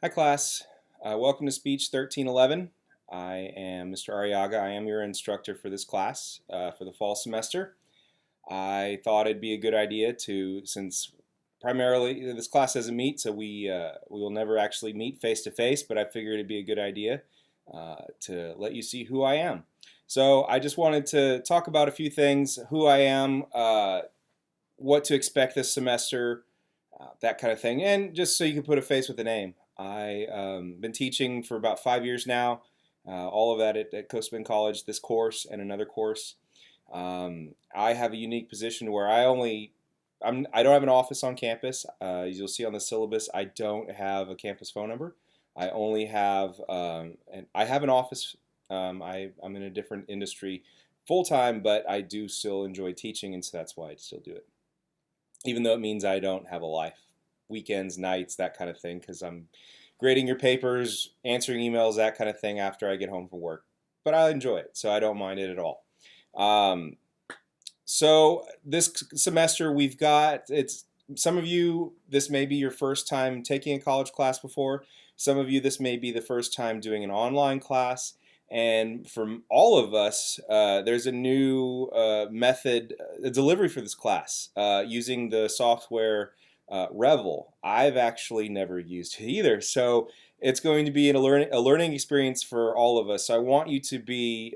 Hi class, welcome to Speech 1311. I am Mr. Ariaga. I am your instructor for this class for the fall semester. I thought it'd be a good idea to, since primarily this class doesn't meet, so we will never actually meet face to face, but I figured it'd be a good idea to let you see who I am. So I just wanted to talk about a few things, who I am, what to expect this semester, that kind of thing, and just so you can put a face with a name. I've been teaching for about 5 years now, all of that at Coastal Bend College, this course and another course. I have a unique position where I don't have an office on campus. As you'll see on the syllabus, I don't have a campus phone number. I only have, and I have an office. I'm in a different industry full time, but I do still enjoy teaching, and so that's why I still do it. Even though it means I don't have a life, weekends, nights, that kind of thing, because I'm grading your papers, answering emails, that kind of thing after I get home from work. But I enjoy it, so I don't mind it at all. So this semester some of you, this may be your first time taking a college class before. Some of you, this may be the first time doing an online class. And for all of us, there's a new method, a delivery for this class using the software Revel. I've actually never used it either, so it's going to be a learning experience for all of us. So I want you to be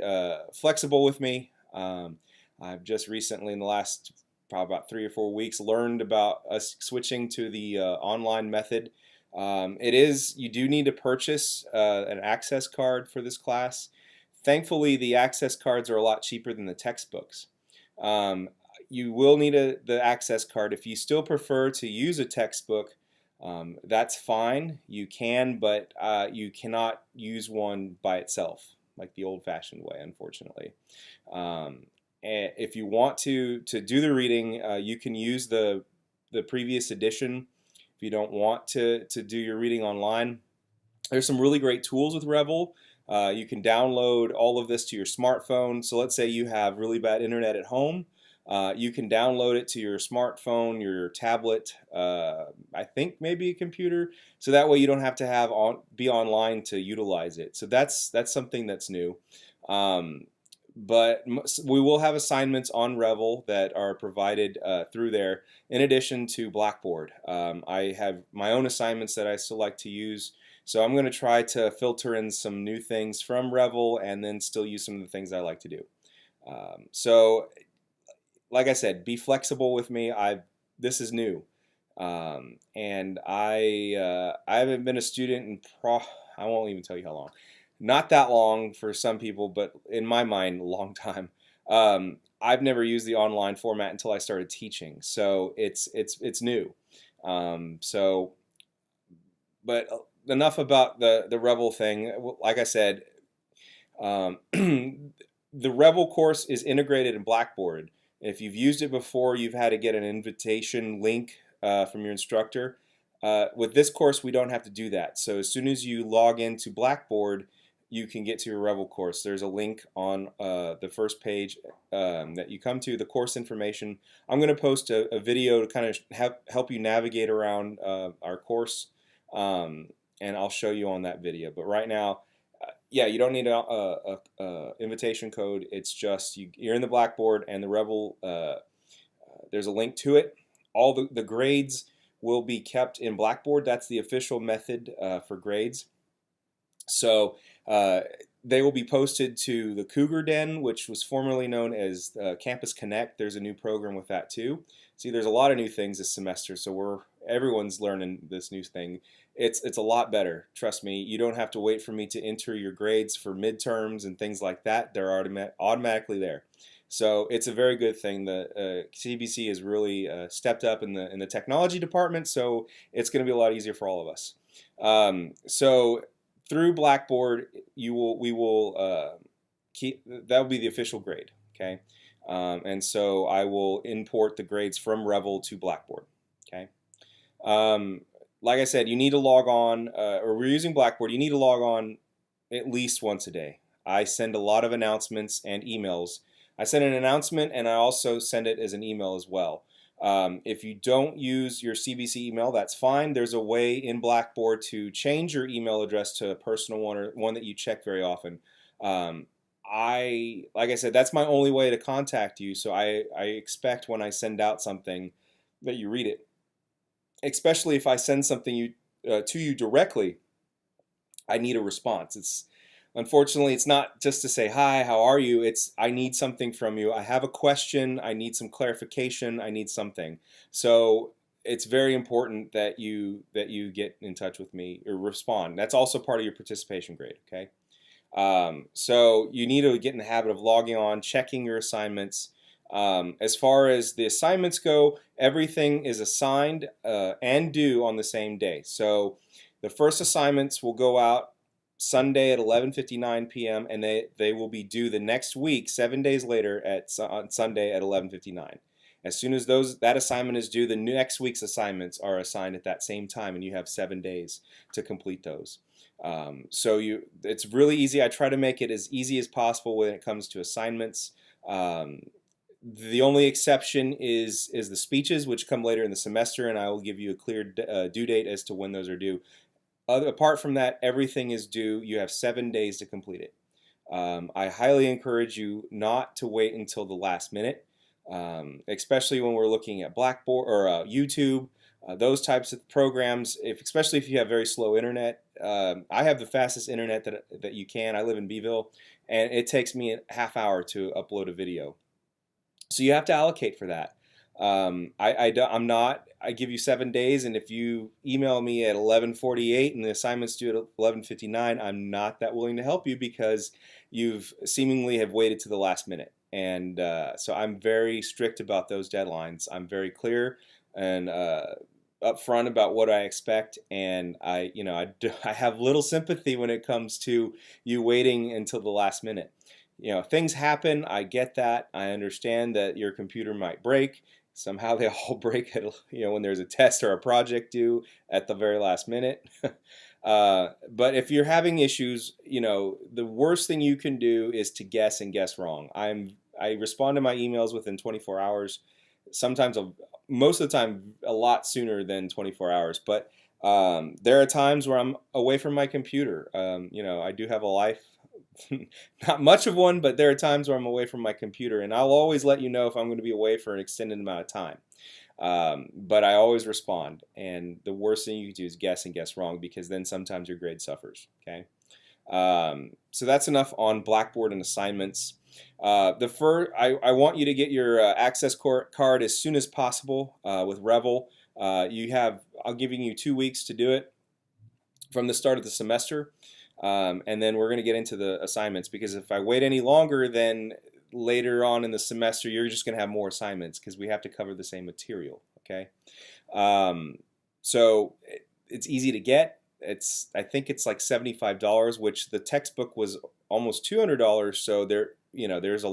flexible with me. I've just recently, in the last probably about 3 or 4 weeks, learned about us switching to the online method. You do need to purchase an access card for this class. Thankfully, the access cards are a lot cheaper than the textbooks. You will need the access card. If you still prefer to use a textbook, that's fine. You can, but you cannot use one by itself, like the old-fashioned way, unfortunately. And if you want to do the reading, you can use the previous edition. If you don't want to do your reading online, there's some really great tools with Revel. You can download all of this to your smartphone. So let's say you have really bad internet at home. You can download it to your smartphone, your tablet, I think maybe a computer, so that way you don't have to be online to utilize it. So that's something that's new. But we will have assignments on Revel that are provided through there, in addition to Blackboard. I have my own assignments that I still like to use, so I'm going to try to filter in some new things from Revel and then still use some of the things I like to do. So, like I said, be flexible with me. This is new, and I haven't been a student in I won't even tell you how long. Not that long for some people, but in my mind, a long time. I've never used the online format until I started teaching, so it's new. But enough about the Revel thing. Like I said, the Revel course is integrated in Blackboard. If you've used it before, you've had to get an invitation link from your instructor. With this course, we don't have to do that. So as soon as you log into Blackboard, you can get to your Revel course. There's a link on the first page that you come to, the course information. I'm going to post a video to kind of help you navigate around our course, and I'll show you on that video. But right now, yeah, you don't need a invitation code. It's just you're in the Blackboard, and the Revel, there's a link to it. All the grades will be kept in Blackboard. That's the official method for grades. So they will be posted to the Cougar Den, which was formerly known as Campus Connect. There's a new program with that too. See, there's a lot of new things this semester, so everyone's learning this new thing. It's a lot better, trust me. You don't have to wait for me to enter your grades for midterms and things like that. They're automatically there. So it's a very good thing. The CBC has really stepped up in the technology department, so it's going to be a lot easier for all of us. So through Blackboard, we will keep that will be the official grade. Okay, and so I will import the grades from Revel to Blackboard. Okay. Like I said, you need to log on, or we're using Blackboard. You need to log on at least once a day. I send a lot of announcements and emails. I send an announcement, and I also send it as an email as well. If you don't use your CBC email, that's fine. There's a way in Blackboard to change your email address to a personal one or one that you check very often. Um, like I said, that's my only way to contact you. So I expect when I send out something that you read it, especially if I send something to you directly. I need a response. Unfortunately, it's not just to say hi, how are you? It's I need something from you. I have a question. I need some clarification. I need something. So it's very important that you get in touch with me or respond. That's also part of your participation grade. Okay. So you need to get in the habit of logging on, checking your assignments. As far as the assignments go, everything is assigned and due on the same day. So the first assignments will go out Sunday at 11:59 p.m. and they will be due the next week, 7 days later on Sunday at 11:59. As soon as that assignment is due, the next week's assignments are assigned at that same time, and you have 7 days to complete those. It's really easy. I try to make it as easy as possible when it comes to assignments. The only exception is the speeches, which come later in the semester, and I will give you a clear due date as to when those are due. Apart from that, everything is due. You have 7 days to complete it. I highly encourage you not to wait until the last minute, especially when we're looking at Blackboard or YouTube, those types of programs. Especially if you have very slow internet. I have the fastest internet that you can. I live in Beeville, and it takes me a half hour to upload a video. So you have to allocate for that. I give you 7 days, and if you email me at 11:48 and the assignment's due at 11:59, I'm not that willing to help you because you've seemingly have waited to the last minute. And so I'm very strict about those deadlines. I'm very clear and upfront about what I expect, and I have little sympathy when it comes to you waiting until the last minute. Things happen. I get that. I understand that your computer might break. Somehow they all break at, when there's a test or a project due at the very last minute. But if you're having issues, the worst thing you can do is to guess and guess wrong. I respond to my emails within 24 hours. Sometimes, most of the time, a lot sooner than 24 hours. But there are times where I'm away from my computer. I do have a life. Not much of one, but there are times where I'm away from my computer, and I'll always let you know if I'm going to be away for an extended amount of time. But I always respond, and the worst thing you can do is guess and guess wrong, because then sometimes your grade suffers. Okay, so that's enough on Blackboard and assignments. I want you to get your access card as soon as possible with Revel. I'm giving you 2 weeks to do it from the start of the semester. And then we're going to get into the assignments, because if I wait any longer, then later on in the semester you're just going to have more assignments because we have to cover the same material. Okay, so it's easy to get. I think it's like $75, which the textbook was almost $200. So there's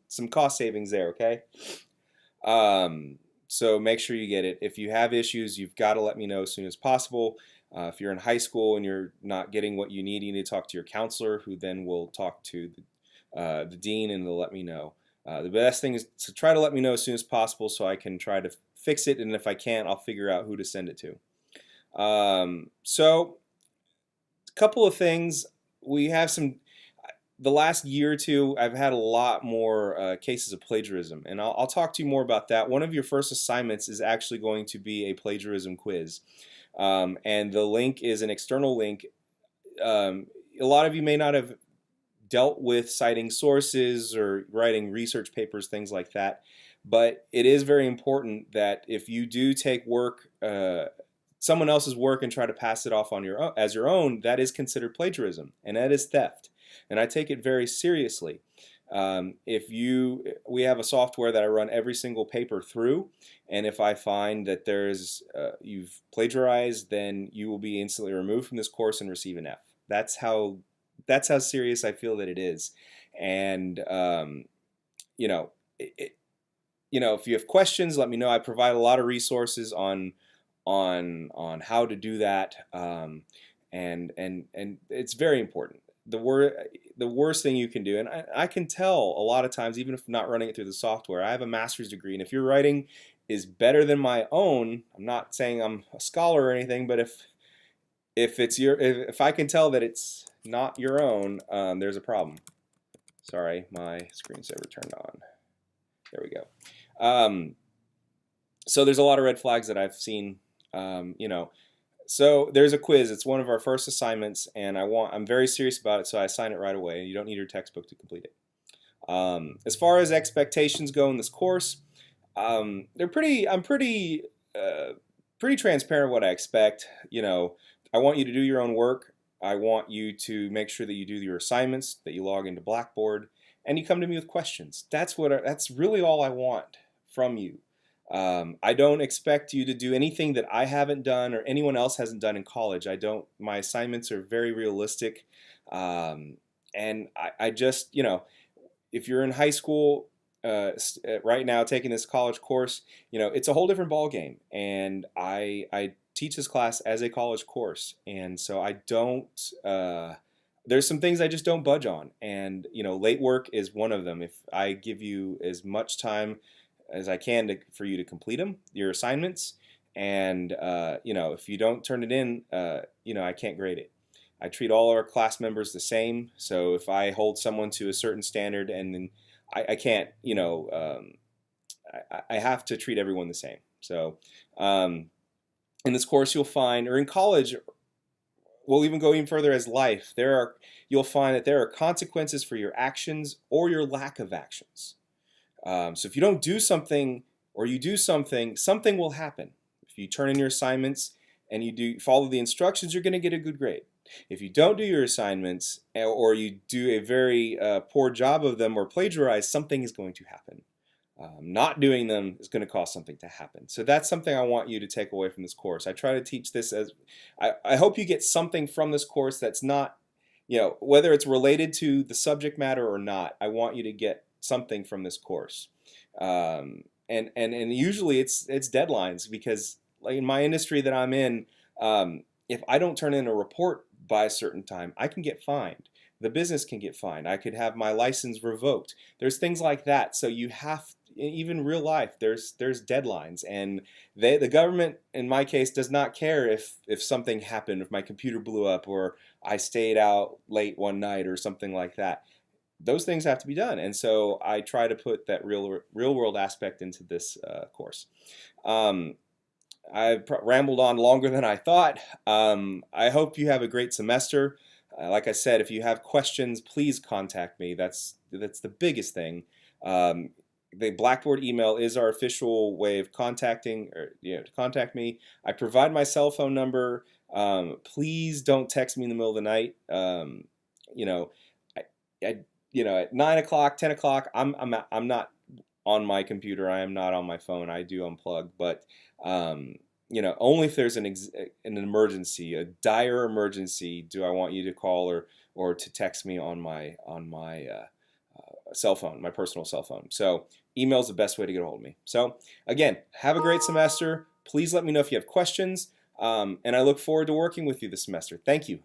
some cost savings there. Okay, so make sure you get it. If you have issues, you've got to let me know as soon as possible. If you're in high school and you're not getting what you need to talk to your counselor, who then will talk to the dean, and they'll let me know. The best thing is to try to let me know as soon as possible so I can try to fix it, and if I can't, I'll figure out who to send it to. So a couple of things. The last year or two, I've had a lot more cases of plagiarism, and I'll talk to you more about that. One of your first assignments is actually going to be a plagiarism quiz. And the link is an external link. A lot of you may not have dealt with citing sources or writing research papers, things like that, but it is very important that if you do take someone else's work and try to pass it off on as your own, that is considered plagiarism, and that is theft. And I take it very seriously. We have a software that I run every single paper through, and if I find that you've plagiarized, then you will be instantly removed from this course and receive an F. That's how serious I feel that it is. And if you have questions, let me know. I provide a lot of resources on how to do that, and it's very important. The worst thing you can do, and I can tell a lot of times, even if not running it through the software, I have a master's degree, and if you're writing is better than my own, I'm not saying I'm a scholar or anything, but if I can tell that it's not your own, there's a problem. Sorry, my screensaver turned on. There we go. So there's a lot of red flags that I've seen. So there's a quiz. It's one of our first assignments, and I'm very serious about it, so I assign it right away. You don't need your textbook to complete it. As far as expectations go in this course, I'm pretty transparent what I expect. I want you to do your own work. I want you to make sure that you do your assignments, that you log into Blackboard, and you come to me with questions. That's really all I want from you. I don't expect you to do anything that I haven't done or anyone else hasn't done in college. My assignments are very realistic. And I just, if you're in high school right now taking this college course, it's a whole different ball game. And I teach this class as a college course. And so there's some things I just don't budge on. And, late work is one of them. If I give you as much time as I can for you to complete them, your assignments, and if you don't turn it in, I can't grade it. I treat all our class members the same. So if I hold someone to a certain standard, and then I can't, I have to treat everyone the same. So in this course, you'll find, or in college, we'll even go even further as life. You'll find that there are consequences for your actions or your lack of actions. So if you don't do something or you do something, something will happen. If you turn in your assignments and you follow the instructions, you're going to get a good grade. If you don't do your assignments or you do a very poor job of them or plagiarize, something is going to happen. Not doing them is going to cause something to happen. So that's something I want you to take away from this course. I try to teach this as, I hope you get something from this course that's not, whether it's related to the subject matter or not, I want you to get something from this course. And usually it's deadlines, because like in my industry that I'm in, if I don't turn in a report by a certain time, I can get fined. The business can get fined. I could have my license revoked. There's things like that. So you have, even real life, there's deadlines, and the government, in my case, does not care if something happened, if my computer blew up or I stayed out late one night or something like that. Those things have to be done, and so I try to put that real world aspect into this course. I've rambled on longer than I thought. I hope you have a great semester. Like I said, if you have questions, please contact me. That's the biggest thing. The Blackboard email is our official way of contacting, or to contact me. I provide my cell phone number. Please don't text me in the middle of the night. At 9 o'clock, 10 o'clock, I'm not on my computer. I am not on my phone. I do unplug, but only if there's an emergency, a dire emergency, do I want you to call or to text me on my cell phone, my personal cell phone. So email is the best way to get a hold of me. So again, have a great semester. Please let me know if you have questions, and I look forward to working with you this semester. Thank you.